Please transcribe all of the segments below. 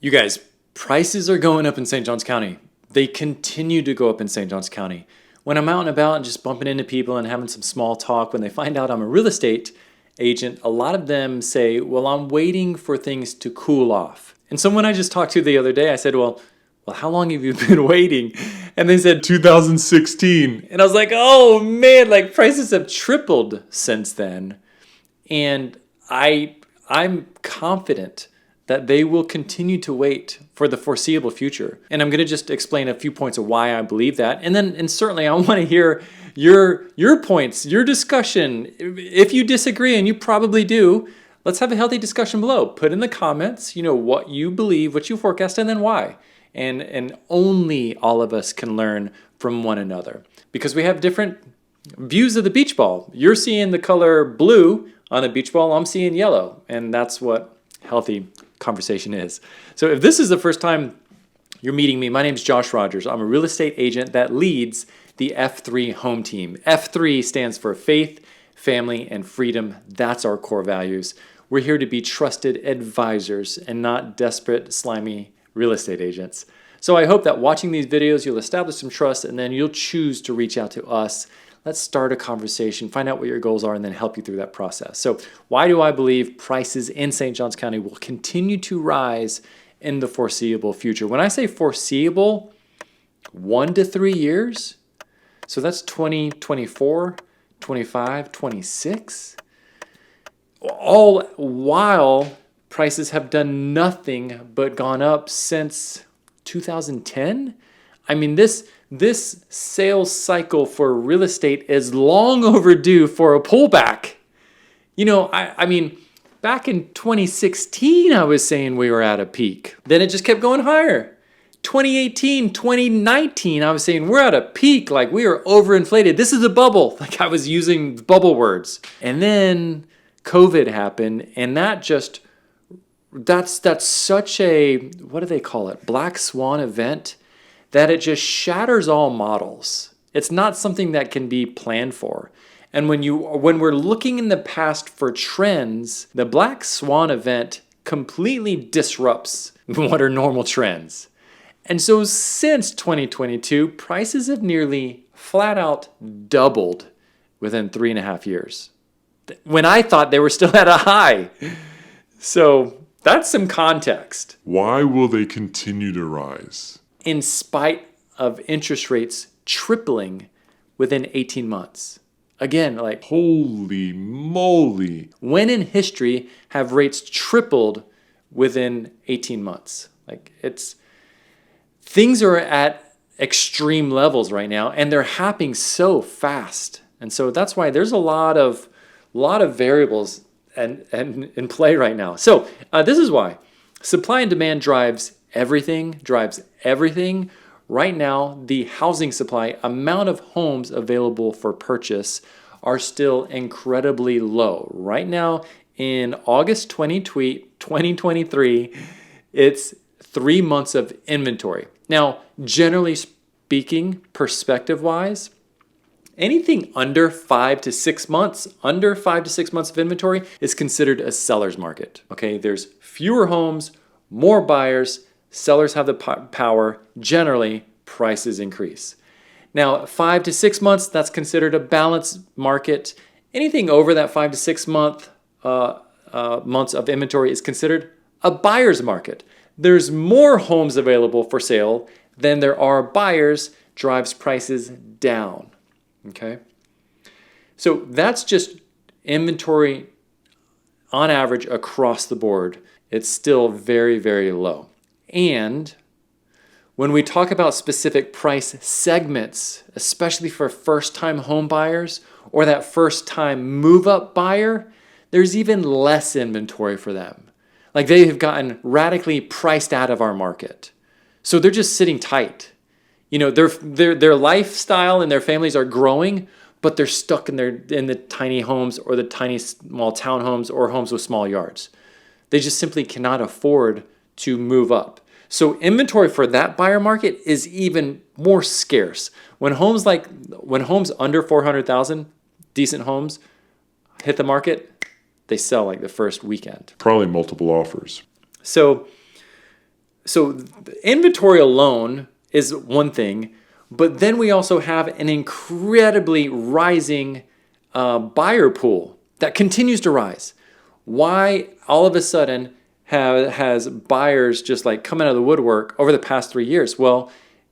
You guys, prices are going up in St. Johns County. They continue to go up in St. Johns County. When I'm out and about and just bumping into people and having some small talk, when they find out I'm a real estate agent, a lot of them say, well, I'm waiting for things to cool off. And someone I just talked to the other day, I said, well, how long have you been waiting? And they said 2016. And I was like, oh man, like prices have tripled since then. And I'm confident that they will continue to wait for the foreseeable future. And I'm going to just explain a few points of why I believe that. And certainly I want to hear your points, your discussion. If you disagree, and you probably do, let's have a healthy discussion below. Put in the comments, what you believe, what you forecast, and then why. And only all of us can learn from one another because we have different views of the beach ball. You're seeing the color blue on a beach ball, I'm seeing yellow, and that's what healthy conversation is. So if this is the first time you're meeting me, my name is Josh Rogers. I'm a real estate agent that leads the F3 home team. F3 stands for faith, family, and freedom. That's our core values. We're here to be trusted advisors and not desperate, slimy real estate agents. So I hope that watching these videos, you'll establish some trust and then you'll choose to reach out to us. Let's start a conversation, find out what your goals are, and then help you through that process. So why do I believe prices in St. Johns County will continue to rise in the foreseeable future? When I say foreseeable, 1 to 3 years, so that's 2024, 25, 26, all while prices have done nothing but gone up since 2010. I mean, this sales cycle for real estate is long overdue for a pullback. I mean, back in 2016, I was saying we were at a peak. Then it just kept going higher. 2018, 2019, I was saying we're at a peak, like we are overinflated. This is a bubble, like I was using bubble words. And then COVID happened, and that's such a, what do they call it, black swan event, that it just shatters all models. It's not something that can be planned for. And when we're looking in the past for trends, the black swan event completely disrupts what are normal trends. And so since 2022, prices have nearly flat out doubled within 3.5 years, when I thought they were still at a high. So that's some context. Why will they continue to rise? In spite of interest rates tripling within 18 months. Again, like, holy moly. When in history have rates tripled within 18 months? Like, things are at extreme levels right now, and they're happening so fast. And so that's why there's a lot of variables and in play right now. So this is why supply and demand drives everything. Right now, the housing supply, amount of homes available for purchase are still incredibly low. Right now, in August 2023, it's 3 months of inventory. Now, generally speaking, perspective-wise, anything under 5 to 6 months, of inventory is considered a seller's market. Okay, there's fewer homes, more buyers, sellers have the power, generally prices increase. Now, 5 to 6 months, that's considered a balanced market. Anything over that 5 to 6 months of inventory is considered a buyer's market. There's more homes available for sale than there are buyers, drives prices down. Okay? So that's just inventory on average across the board. It's still very, very low. And when we talk about specific price segments, especially for first-time home buyers or that first-time move-up buyer, there's even less inventory for them. Like, they have gotten radically priced out of our market. So they're just sitting tight. Their lifestyle and their families are growing, but they're stuck in the tiny homes or the tiny small townhomes or homes with small yards. They just simply cannot afford to move up. So inventory for that buyer market is even more scarce. When homes under 400,000, decent homes, hit the market, they sell like the first weekend. Probably multiple offers. So So the inventory alone is one thing, but then we also have an incredibly rising buyer pool that continues to rise. Why all of a sudden has buyers just like come out of the woodwork over the past 3 years? Well,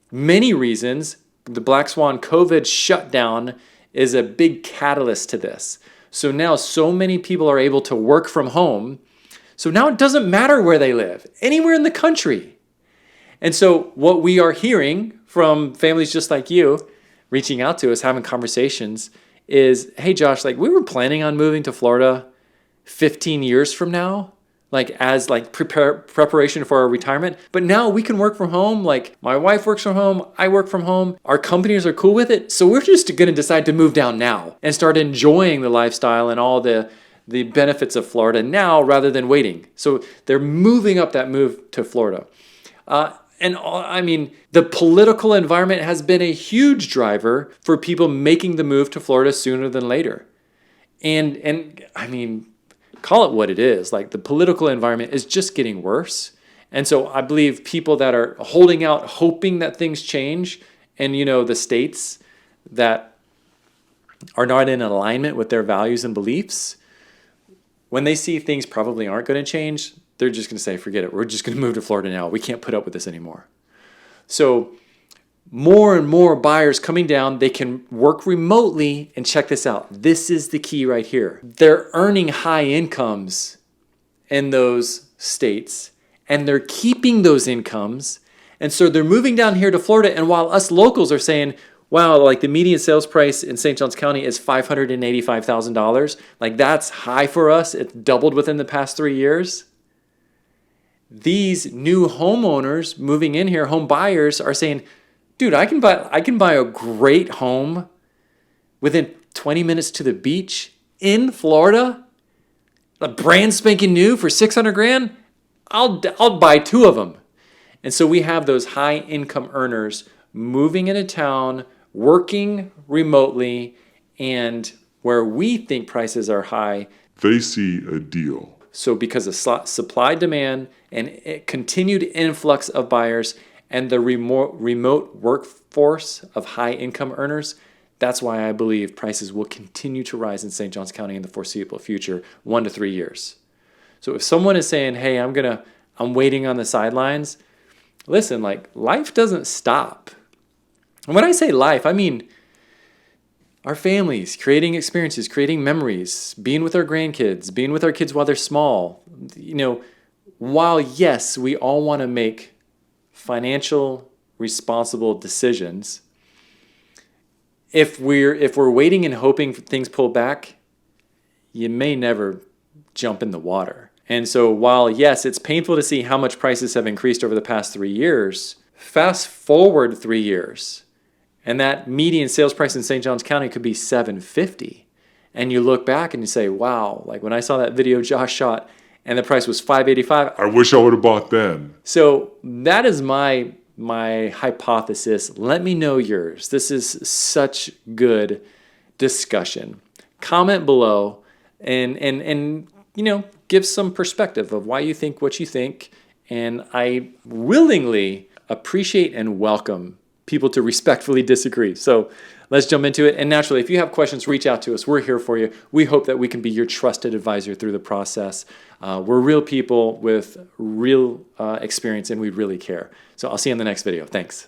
many reasons. The Black Swan COVID shutdown is a big catalyst to this. So now so many people are able to work from home. So now it doesn't matter where they live, anywhere in the country. And so what we are hearing from families just like you, reaching out to us, having conversations, is, hey Josh, like we were planning on moving to Florida 15 years from now, like as like preparation for our retirement. But now we can work from home. Like my wife works from home, I work from home. Our companies are cool with it. So we're just going to decide to move down now and start enjoying the lifestyle and all the benefits of Florida now rather than waiting. So they're moving up that move to Florida. I mean, the political environment has been a huge driver for people making the move to Florida sooner than later. And I mean, call it what it is. Like the political environment is just getting worse. And so I believe people that are holding out, hoping that things change, and the states that are not in alignment with their values and beliefs, when they see things probably aren't going to change, they're just going to say, forget it. We're just going to move to Florida now. We can't put up with this anymore. So more and more buyers coming down, they can work remotely, and check this out. This is the key right here. They're earning high incomes in those states, and they're keeping those incomes. And so they're moving down here to Florida. And while us locals are saying, wow, like the median sales price in St. Johns County is $585,000. Like that's high for us. It's doubled within the past 3 years. These new homeowners moving in here, home buyers, are saying, dude, I can buy a great home within 20 minutes to the beach in Florida, a brand spanking new for 600 grand. I'll buy 2 of them. And so we have those high income earners moving into town, working remotely, and where we think prices are high, They see a deal. so because of supply demand and continued influx of buyers and the remote workforce of high income earners, that's why I believe prices will continue to rise in St. Johns County in the foreseeable future, 1 to 3 years. So if someone is saying, hey, I'm waiting on the sidelines, listen, like life doesn't stop. And when I say life, I mean our families, creating experiences, creating memories, being with our grandkids, being with our kids while they're small. While yes, we all want to make financial responsible decisions, if we're waiting and hoping things pull back, you may never jump in the water. And so while yes, it's painful to see how much prices have increased over the past 3 years, fast forward 3 years, and that median sales price in St. Johns County could be $750. And you look back and you say, wow, like when I saw that video Josh shot and the price was $585. I wish I would have bought then. So that is my hypothesis. Let me know yours. This is such good discussion. Comment below and give some perspective of why you think what you think. And I willingly appreciate and welcome people to respectfully disagree. So let's jump into it. And naturally, if you have questions, reach out to us. We're here for you. We hope that we can be your trusted advisor through the process. We're real people with real experience, and we really care. So I'll see you in the next video. Thanks.